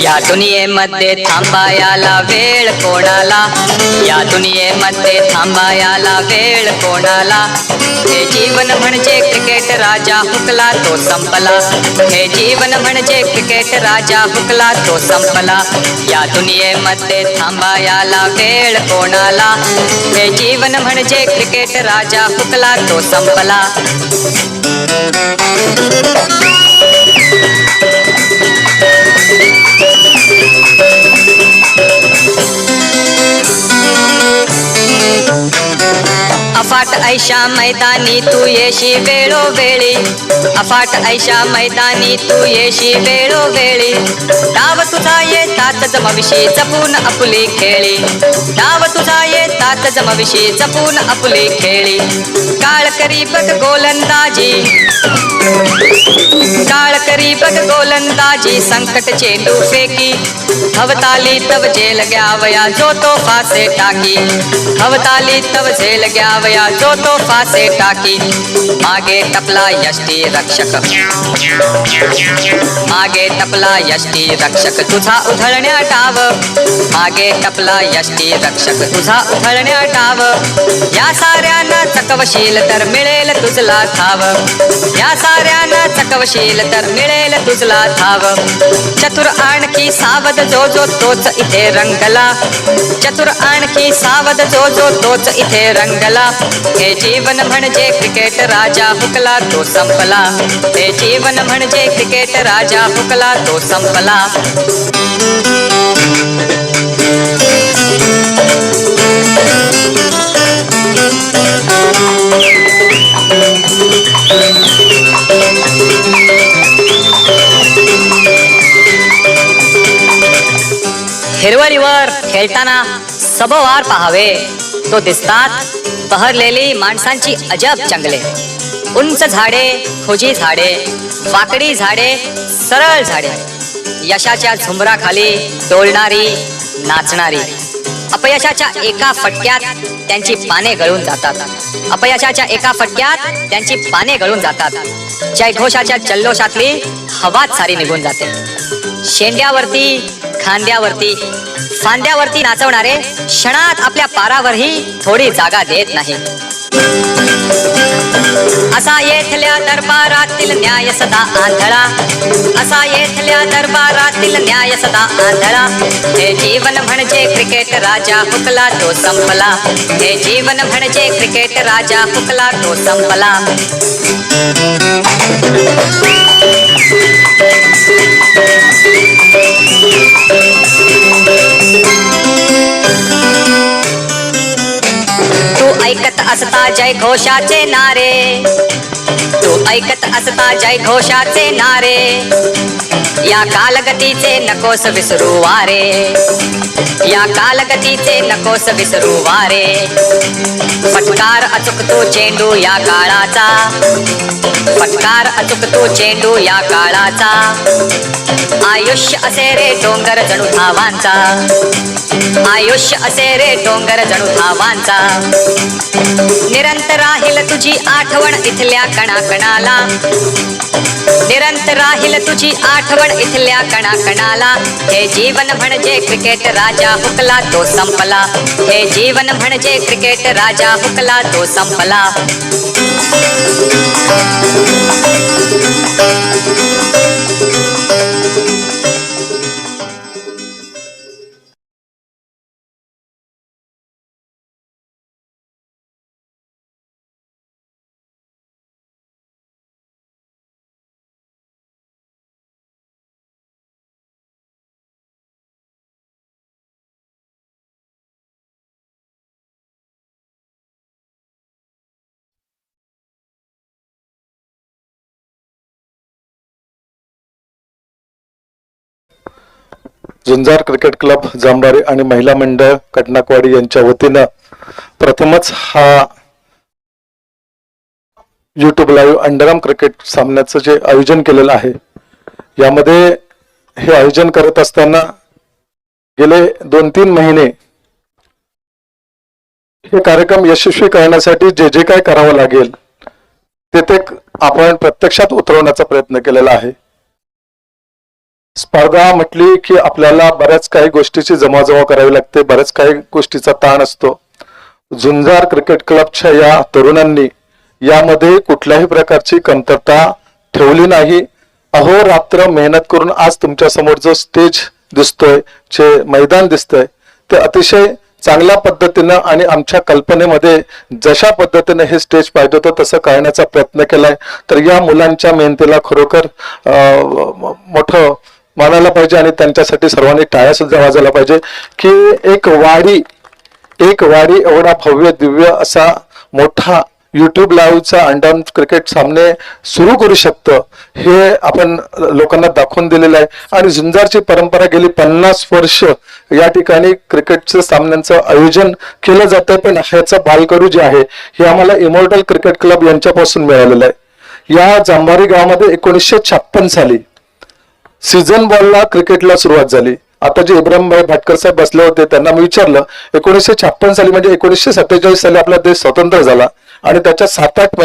या दुनियेमध्ये थांबायाला वेळ कोणाला, या दुनियेमध्ये थांबायाला वेळ कोणाला। हे जीवन म्हणजे क्रिकेट राजा हुकला तो संपला, हे जीवन म्हणजे क्रिकेट राजा हुकला तो संपला। या दुनियेमध्ये थांबायाला वेळ कोणाला, हे जीवन म्हणजे क्रिकेट राजा हुकला तो संपला। अफाट ऐशा मैदानी तू येशी वेळोवेळी, अफाट ऐशा मैदानी तू येशी वेळोवेळी। डाव तुझा येतात जमविशी जपून आपुली खेळी, डाव तुझा येतात जमविशी जपून आपुली खेळी। काळ करी बघ गोलंदाजी, काळ करी बघ गोलंदाजी, संकट चेंडू फेकी। हवताली तव झेल घ्यावया जो तो फासे टाकी, हवताली तव झेल घ्यावया जो तो फासे टाकी। मागे टपला यष्टी रक्षक, मागे टपला यष्टी रक्षक तुझा उधळण्या डाव, मागे टपला यष्टी रक्षक तुझा उधळण्या डाव। या साऱ्यांना चकवशील तर मिळेल तुझला थाव, या साऱ्यांना चकवशील तर मिळेल तुझला थाव। चतुर आणखी सावध जो जो तोच इथे रंगला, चतुर आणखी सावध जो जो तोच इथे रंगला। हे जीवन म्हणजे क्रिकेट राजा हुकला तो संपला, हे जीवन म्हणजे क्रिकेट राजा हुकला तो संपला। हिरवळीवर खेळताना सभोवार पहावे तो दिसतात बहरलेली माणसांची अजब जंगले। उंच झाडे, खोजी झाडे, वाकडी झाडे, सरळ झाडे, यशाच्या झुंबराखाली डोलणारी, नाचणारी। अपयशाच्या एका फटक्यात त्यांची पाने गळून जातात, अपयशाच्या एका फटक्यात त्यांची पाने गळून जातात। जयघोषाच्या जल्लोषातली हवाच सारी निघून जाते। शेंड्यावरती, खांद्यावरती, फांद्यावरती नाचवणारे क्षणात आपल्या पारावरही थोडी जागा देत नाही। असा येथल्या दरबारातील न्याय सदा आंधळा, असा येथल्या दरबारातील न्याय सदा आंधळा। हे जीवन म्हणजे क्रिकेट राजा हुकला तो संपला, हे जीवन म्हणजे क्रिकेट राजा हुकला तो संपला। तू ऐकत असता जय घोषाचे नारे, तू ऐकत असता जय घोषाचे नारे। या कालगतीचे नकोस विसरू वारे, या कालगतीचे नकोस विसरू वारे। फटकार अचूक तो चेंडू या काळाचा, फटकार अचूक तो चेंडू या काळाचा। आयुष्य असे रे डोंगर जणू धावांचा, आयुष्य असे रे डोंगर जणू धावांचा। निरंतर राहील तुझी आठवण इथल्या कणाकणाला, निरंतर राहील तुझी आठवण इथल्या कणाकणाला। हे जीवन म्हणजे क्रिकेट राजा हुकला तो संपला, हे जीवन म्हणजे क्रिकेट राजा हुकला तो संपला। झुंजार क्रिकेट क्लब जामदारी आणि महिला मंडळ कटनाकवाडी यांच्या वतीनं प्रथमच हा यूट्यूब लाईव्ह अंडरआर्म क्रिकेट सामन्याचं जे आयोजन केलेलं आहे, यामध्ये हे आयोजन करत असताना गेले 2-3 महिने हे कार्यक्रम यशस्वी करण्यासाठी जे जे काय करावं लागेल ते आपण प्रत्यक्षात उतरवण्याचा प्रयत्न केलेला आहे. स्पर्धा म्हटली की आपल्याला बऱ्याच काही गोष्टीची जमावजमा करावी लागते, बऱ्याच काही गोष्टीचा ताण असतो. झुंजार क्रिकेट क्लबच्या या तरुणांनी यामध्ये कुठल्याही प्रकारची कमतरता ठेवली नाही. अहोरात्र मेहनत करून आज तुमच्या समोर जो स्टेज दिसतोय, जे मैदान दिसतंय, ते अतिशय चांगल्या पद्धतीनं आणि आमच्या कल्पनेमध्ये जशा पद्धतीने हे स्टेज पाहिजे होतं तसं करण्याचा प्रयत्न केलाय. तर या मुलांच्या मेहनतीला खरोखर मोठं मानायला पाहिजे आणि त्यांच्यासाठी सर्वांनी टाळ्या सुद्धा वाजवायला पाहिजे की एक वाडी एवढा भव्य दिव्य असा मोठा यूट्यूब लाईव्हचा अंडरआर्म क्रिकेट सामने सुरू करू शकतं, हे आपण लोकांना दाखवून दिलेलं आहे. आणि झुंजारची परंपरा गेली 50 वर्ष या ठिकाणी क्रिकेटच्या सामन्यांचं आयोजन केलं जातं. पण ह्याचं बालकडू जे आहे हे आम्हाला इमॉर्टल क्रिकेट क्लब यांच्यापासून मिळालेलं आहे. या जांभारी गावामध्ये 1956 साली सीझन बॉलला क्रिकेटला सुरुवात झाली. आता जे इब्राहिमभाई भाटकर साहेब बसले होते त्यांना मी विचारलं, 1956 साली म्हणजे 1947 साली आपला देश स्वतंत्र झाला आणि त्याच्या 7-8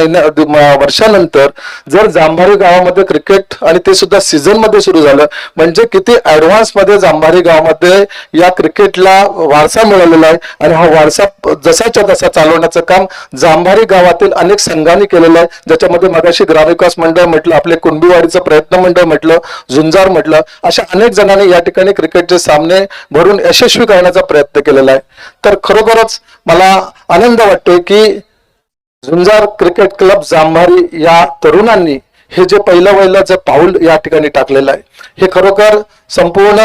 वर्षानंतर जर जांभारी गावामध्ये क्रिकेट आणि ते सुद्धा सीझन मध्ये सुरू झालं, म्हणजे किती ऍडव्हान्स मध्ये जांभारी गावामध्ये या क्रिकेटला वारसा मिळालेला आहे. आणि हा वारसा जसाच्या तसा चालवण्याचं काम जांभारी गावातील अनेक संघांनी केलेलं आहे, ज्याच्यामध्ये मगाशी ग्रामविकास मंडळ म्हटलं, आपले कुणबीवाडीचं प्रयत्न मंडळ म्हटलं, झुंजार म्हटलं, अशा अनेक जणांनी या ठिकाणी क्रिकेटचे सामने भरून यशस्वी करण्याचा प्रयत्न केलेला आहे. तर खरोखरच मला आनंद वाटतोय की झुंजार क्रिकेट क्लब जांभारी या तरुणांनी हे जे पहिलं जे पाऊल या ठिकाणी टाकलेलं आहे, हे खरोखर संपूर्ण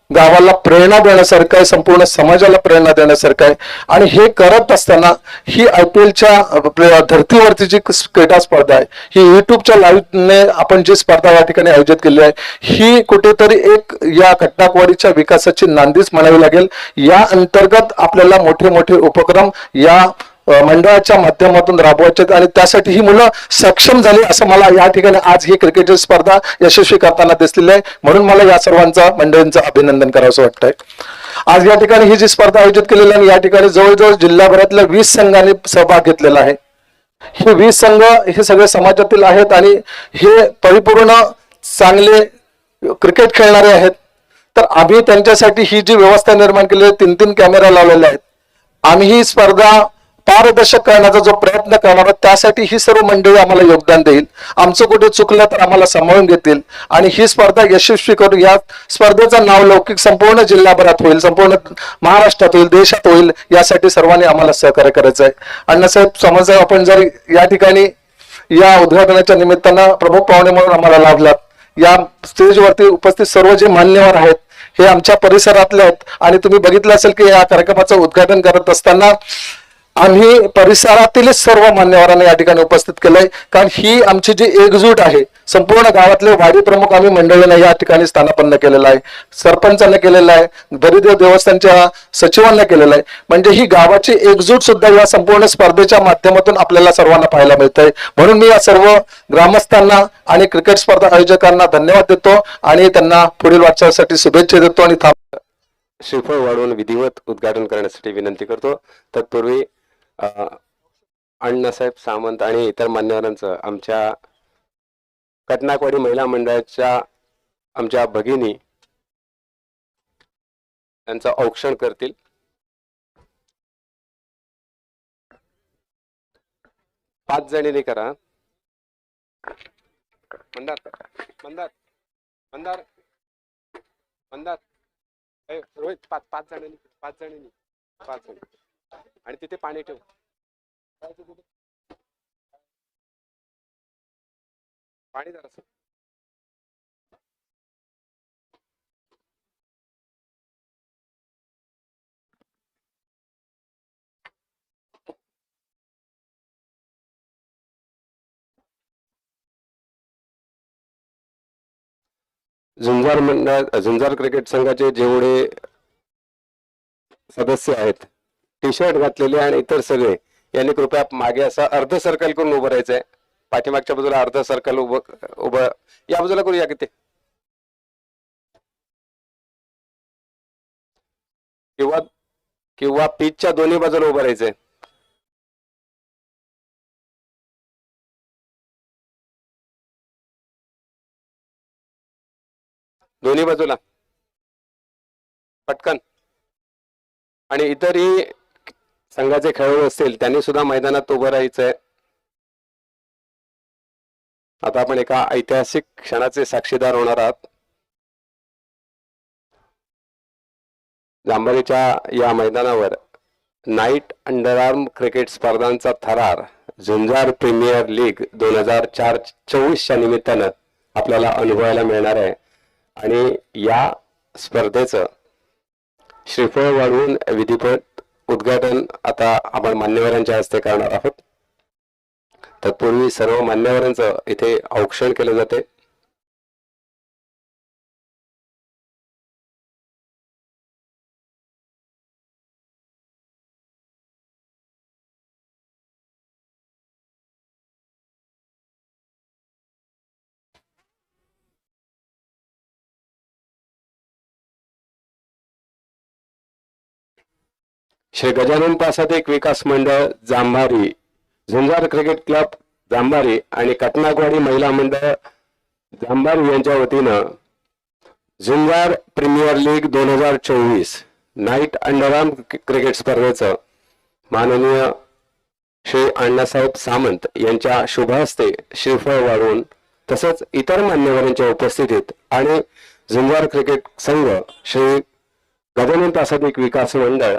गावाला प्रेरणा देण्यासारखं आहे, संपूर्ण समाजाला प्रेरणा देण्यासारखं आहे. आणि हे करत असताना ही IPLच्या धर्तीवरती जी क्रीडा स्पर्धा आहे, ही युट्यूबच्या लाईव्हने आपण जी स्पर्धा या ठिकाणी आयोजित केली आहे, ही कुठेतरी एक या कटनाकवाडीच्या विकासाची नांदीच म्हणावी लागेल. या अंतर्गत आपल्याला मोठे मोठे उपक्रम या मंडळाच्या माध्यमातून राबवायचे आणि त्यासाठी ही मुलं सक्षम झाली असं मला या ठिकाणी आज ही क्रिकेटची स्पर्धा यशस्वी करताना दिसलेली आहे. म्हणून मला या सर्वांचा मंडळींचं अभिनंदन करावंसं वाटतंय. आज या ठिकाणी ही जी स्पर्धा आयोजित केलेली आहे, या ठिकाणी जवळजवळ जिल्हाभरातल्या 20 संघांनी सहभाग घेतलेला आहे. हे 20 संघ हे सगळे समाजातील आहेत आणि हे परिपूर्ण चांगले क्रिकेट खेळणारे आहेत. तर आम्ही त्यांच्यासाठी ही जी व्यवस्था निर्माण केली आहे, 3-3 कॅमेरा लावलेले आहेत. आम्ही ही स्पर्धा पारदर्शक करण्याचा जो प्रयत्न करणार आहोत, त्यासाठी ही सर्व मंडळी आम्हाला योगदान देईल. आमचं कुठे चुकलं तर आम्हाला सांभाळून घेतील आणि ही स्पर्धा यशस्वी करून या स्पर्धेचं नाव लौकिक संपूर्ण जिल्हाभरात होईल, संपूर्ण महाराष्ट्रात होईल, देशात होईल, यासाठी सर्वांनी आम्हाला सहकार्य करायचं आहे. अण्णासाहेब समज आपण जर या ठिकाणी या उद्घाटनाच्या निमित्तानं प्रमुख पाहुणे म्हणून आम्हाला लाभलात. या स्टेजवरती उपस्थित सर्व जे मान्यवर आहेत हे आमच्या परिसरातले आहेत आणि तुम्ही बघितलं असेल की या कार्यक्रमाचं उद्घाटन करत असताना आम्ही परिसरातीलच सर्व मान्यवरांना या ठिकाणी उपस्थित केलंय. कारण ही आमची जी एकजूट आहे, संपूर्ण गावातले वाडी प्रमुख आम्ही मंडळींना या ठिकाणी स्थानापन्न केलेलं आहे, सरपंचांना केलेलं आहे, दरिदेव देवस्थानच्या सचिवांना केलेलं आहे. म्हणजे ही गावाची एकजूट सुद्धा या संपूर्ण स्पर्धेच्या माध्यमातून आपल्याला सर्वांना पाहायला मिळतंय. म्हणून मी या सर्व ग्रामस्थांना आणि क्रिकेट स्पर्धा आयोजकांना धन्यवाद देतो आणि त्यांना पुढील वाटचालीसाठी शुभेच्छा देतो आणि श्रीफळ वाढवून विधिवत उद्घाटन करण्यासाठी विनंती करतो. तत्पूर्वी अण्णासाहेब सामंत आणि इतर मान्यवरांचं आमच्या कटनाकवाडी महिला मंडळाच्या आमच्या भगिनी त्यांचं औक्षण करतील. पाच जणींनी करा. मंदार मंदार मंदार मंदार रोहित पाच जणींनी आणि तिथे पाणी ठेव. पाणी जरा झुंजार क्रिकेट संघाचे जेवढे सदस्य आहेत, टी शर्ट घातलेले आणि इतर सगळे यांनी कृपया मागे असं अर्ध सर्कल करून उभं राहायचंय. पाठीमागच्या बाजूला अर्ध सर्कल उभं या बाजूला करूया किती, किंवा किंवा पिचच्या दोन्ही बाजूला उभं राहायचंय. दोन्ही बाजूला पटकन. आणि इतरही संघाचे खेळाडू असतील त्यांनी सुद्धा मैदानात उभं राहायचंय. आता आपण एका ऐतिहासिक क्षणाचे साक्षीदार होणार आहात. जांभळीच्या या मैदानावर नाईट अंडरआर्म क्रिकेट स्पर्धांचा थरार झुंजार प्रीमियर लीग 2024च्या निमित्तानं आपल्याला अनुभवायला मिळणार आहे. आणि या स्पर्धेचं श्रीफळ वाढवून विधिवत उद्घाटन आता आपण मान्यवरांच्या हस्ते करणार आहोत. तत्पूर्वी सर्व मान्यवरांचं इथे औक्षण केलं जाते. श्री गजानन प्रासादिक विकास मंडळ जांभारी, झुंजार क्रिकेट क्लब जांभारी आणि कटनाकवाडी महिला मंडळ जांभारी यांच्या वतीनं Zunjar premier league 2024 night underarm cricket स्पर्धेचं माननीय श्री अण्णासाहेब सामंत यांच्या शुभ हस्ते श्रीफळ वाढवून तसंच इतर मान्यवरांच्या उपस्थितीत आणि झुंजार क्रिकेट संघ श्री गजानन प्रासादिक विकास मंडळ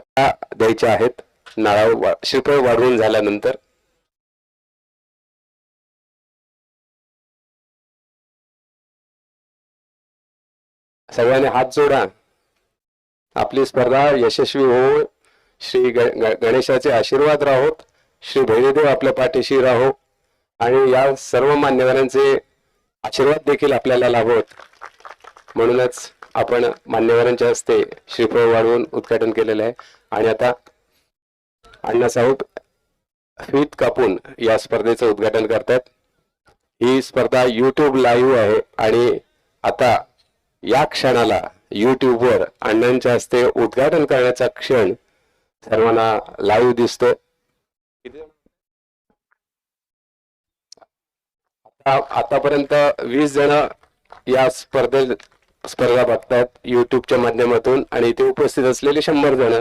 द्यायचे आहेत. नारळ श्रीफळ वाढवून झाल्यानंतर सगळ्यांनी हात जोडा. आपली स्पर्धा यशस्वी हो. श्री गणेशाचे आशीर्वाद राहोत. श्री भैरवदेव आपल्या पाठीशी राहो आणि या सर्व मान्यवरांचे आशीर्वाद देखील आपल्याला लाभोत. म्हणूनच आपण मान्यवरांच्या हस्ते श्रीफळ वाढवून उद्घाटन केलेलं आहे. आणि आता अण्णासाहेब फीत कापून या स्पर्धेचं उद्घाटन करतात. ही स्पर्धा YouTube लाईव्ह आहे आणि आता या क्षणाला YouTubeवर अण्णांच्या हस्ते उद्घाटन करण्याचा क्षण सर्वांना लाईव्ह दिसतो. आतापर्यंत 20 जण या स्पर्धा बघतात युट्यूबच्या माध्यमातून आणि इथे उपस्थित असलेले 100 जण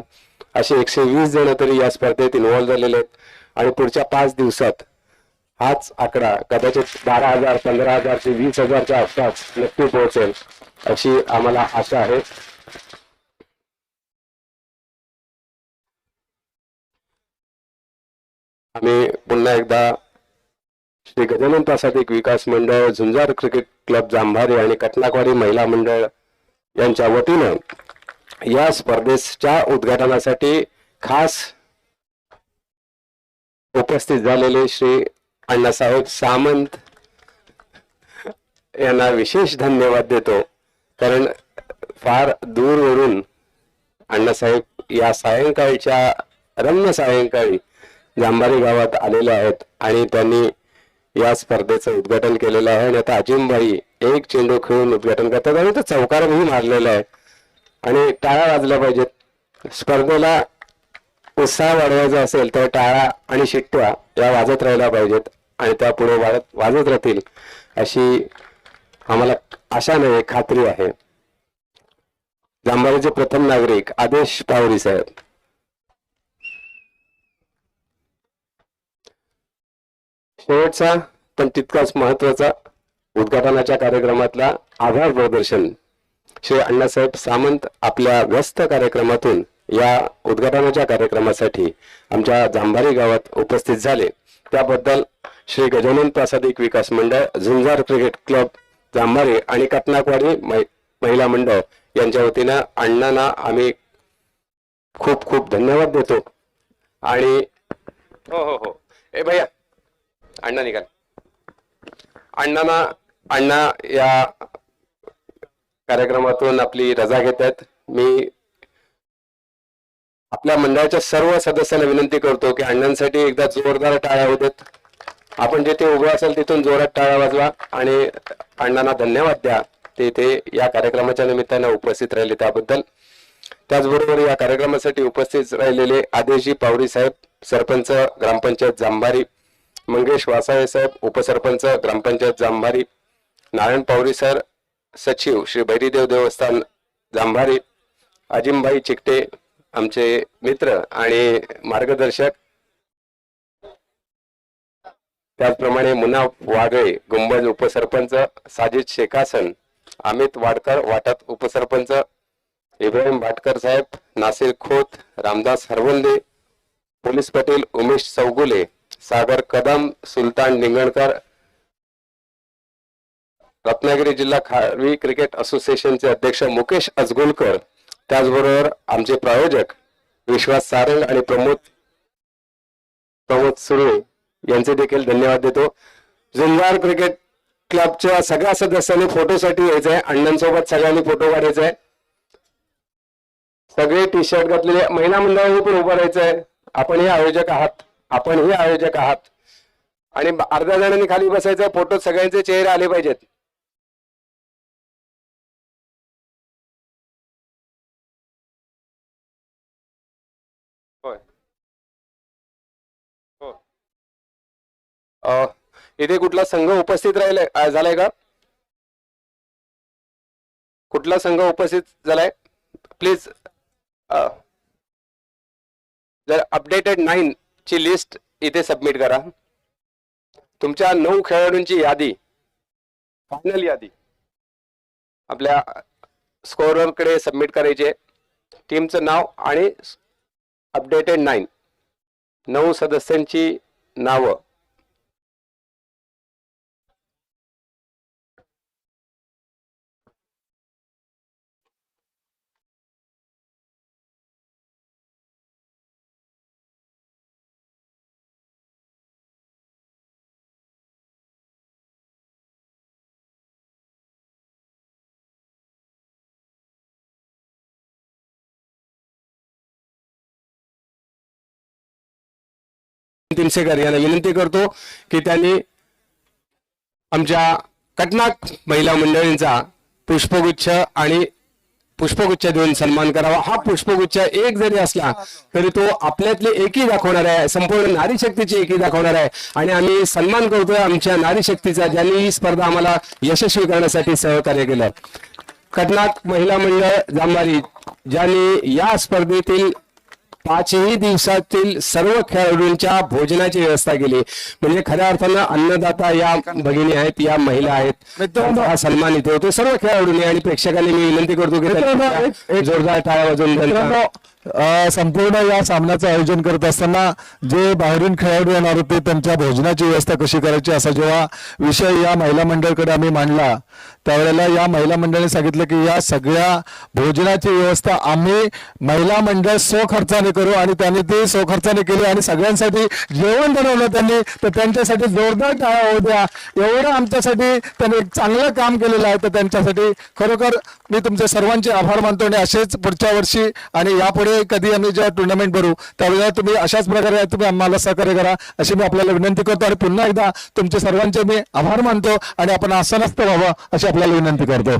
असे 120 जण तरी या स्पर्धेत इन्व्हॉल्व झालेले आहेत. आणि पुढच्या 5 दिवसात हाच आकडा कदाचित 12,000, 15,000 ते 20,000च्या आसपास नक्की पोहोचेल अशी आम्हाला आशा आहे. आम्ही पुन्हा एकदा श्री गजानन प्रासादिक विकास मंडळ, झुंजार क्रिकेट क्लब जांभारी आणि कटनाकवाडी महिला मंडळ यांच्या वतीनं या स्पर्धेच्या उद्घाटनासाठी खास उपस्थित झालेले श्री अण्णासाहेब सामंत यांना विशेष धन्यवाद देतो. कारण फार दूरवरून अण्णासाहेब या सायंकाळच्या रम्य सायंकाळी जांभारी गावात आलेले आहेत आणि त्यांनी या स्पर्धेचं उद्घाटन केलेलं आहे. आणि आता अजिमभाई एक चेंडू खेळून उद्घाटन करतात आणि तो चौकारही मारलेला आहे. आणि टाळ्या वाजल्या पाहिजेत. स्पर्धेला उत्साह वाढवायचा असेल तर टाळ्या आणि शिट्ट्या या वाजत राहिल्या पाहिजेत आणि त्या पुढे वाजत राहतील अशी आम्हाला आशा नाही, खात्री आहे. जांभारीचे प्रथम नागरिक आदेश पावरी साहेब. शेवटचा पण तितकाच महत्वाचा उद्घाटनाच्या कार्यक्रमातला आभार प्रदर्शन श्री अण्णासाहेब सामंत आपल्या व्यस्त कार्यक्रमातून या उद्घाटनाच्या कार्यक्रमासाठी आमच्या जांभारी गावात उपस्थित झाले. त्याबद्दल श्री गजानन प्रासादिक विकास मंडळ, झुंजार क्रिकेट क्लब जांभारी आणि कटनाकवाडी महिला मंडळ यांच्या वतीनं अण्णांना आम्ही खूप खूप धन्यवाद देतो. आणि हो हो हो ए भैया अण्णा निघाल. अण्णा या कार्यक्रमातून आपली रजा घेत आहेत. मी आपल्या मंडळाच्या सर्व सदस्यांना विनंती करतो की अण्णांसाठी एकदा जोरदार टाळ्या होऊ देत. आपण जिथे उभे असाल तिथून जोरात टाळ्या वाजवा आणि अण्णांना धन्यवाद द्या ते इथे या कार्यक्रमाच्या निमित्तानं उपस्थित राहिले त्याबद्दल. त्याचबरोबर या कार्यक्रमासाठी उपस्थित राहिलेले आदेशजी पावरी साहेब, सरपंच ग्रामपंचायत जांभारी, मंगेश वासाळे साहेब, उपसरपंच ग्रामपंचायत जांभारी, नारायण पावरी सर, सचिव श्री भैरीदेव देवस्थान जांभारी, अजिमभाई चिकटे आमचे मित्र आणि मार्गदर्शक, त्याचप्रमाणे मुन्ना वागळे गुंबज उपसरपंच, साजिद शेखासन, अमित वाडकर वाटत उपसरपंच, इब्राहिम भाटकर साहेब, नासिर खोत, रामदास हरवंदे, पोलीस पाटील उमेश चौगुले, सागर कदम, सुलतान निंगणकर, रत्नागिरी जिल्हा खारवी क्रिकेट असोसिएशनचे अध्यक्ष मुकेश अजगुलकर, त्याचबरोबर आमचे प्रायोजक विश्वास सारंग आणि प्रमोद सुर्वे यांचे देखील धन्यवाद देतो. झुंजार क्रिकेट क्लबच्या सगळ्या सदस्यांनी फोटोसाठी यायचं आहे. अण्णांसोबत सगळ्यांनी फोटो काढायचा आहे. सगळे टी शर्ट घातलेले महिला मंडळांनी पण उभं राहायचं आहे. आपणही आयोजक आहात आणि अर्ध्या जणांनी खाली बसायचं. फोटो सगळ्यांचे चेहरे आले पाहिजेत. इथे कुठला संघ उपस्थित झालाय का? कुठला संघ उपस्थित झालाय? प्लीज जर अपडेटेड 9 ची लिस्ट इथे सबमिट करा. तुमच्या 9 खेळाडूंची यादी, फायनल यादी आपल्या स्कोअरर कडे सबमिट करायची आहे. टीमचं नाव आणि अपडेटेड 9 सदस्यांची नावं. तिमसेकर यांना विनंती करतो की त्यांनी आमच्या कटनाक महिला मंडळींचा पुष्पगुच्छ देऊन सन्मान करावा. हा पुष्पगुच्छ एक जरी असला तरी तो आपल्यातली एकी दाखवणार आहे, संपूर्ण नारी शक्तीची एकी दाखवणार आहे. आणि आम्ही सन्मान करतोय आमच्या नारी शक्तीचा, ज्यांनी ही स्पर्धा आम्हाला यशस्वी करण्यासाठी सहकार्य केलं. कटनाक महिला मंडळ जांभारी ज्यांनी या स्पर्धेतील 5ही दिवसातील सर्व खेळाडूंच्या भोजनाची व्यवस्था केली. म्हणजे खऱ्या अर्थानं अन्नदाता या भगिनी आहेत, या महिला आहेत. हा सन्मान इथे होतो सर्व खेळाडूंनी आणि प्रेक्षकांनी. मी विनंती करतो की जोरदार टाळ्या वाजवून संपूर्ण या सामन्याचं आयोजन करत असताना जे बाहेरून खेळाडू येणार होते त्यांच्या भोजनाची व्यवस्था कशी करायची असा जेव्हा विषय या महिला मंडळाकडे आम्ही मांडला त्यावेळेला या महिला मंडळाने सांगितलं की या सगळ्या भोजनाची व्यवस्था आम्ही महिला मंडळ स्वखर्चाने करू. आणि त्यांनी ते स्वखर्चाने केली आणि सगळ्यांसाठी जेवण बनवलं त्यांनी. तर त्यांच्यासाठी जोरदार टाळ्या होऊ द्या. एवढं आमच्यासाठी त्यांनी एक चांगलं काम केलेलं आहे. तर त्यांच्यासाठी खरोखर मी तुमचे सर्वांचे आभार मानतो. आणि असेच पुढच्या वर्षी आणि यापुढे कधी आम्ही जेव्हा टुर्नामेंट भरू त्यावेळेला तुम्ही अशाच प्रकारे तुम्ही आम्हाला सहकार्य करा अशी मी आपल्याला विनंती करतो. आणि पुन्हा एकदा तुमचे सर्वांचे मी आभार मानतो आणि आपण असं नसतं व्हावं अशी आपल्याला विनंती करतो.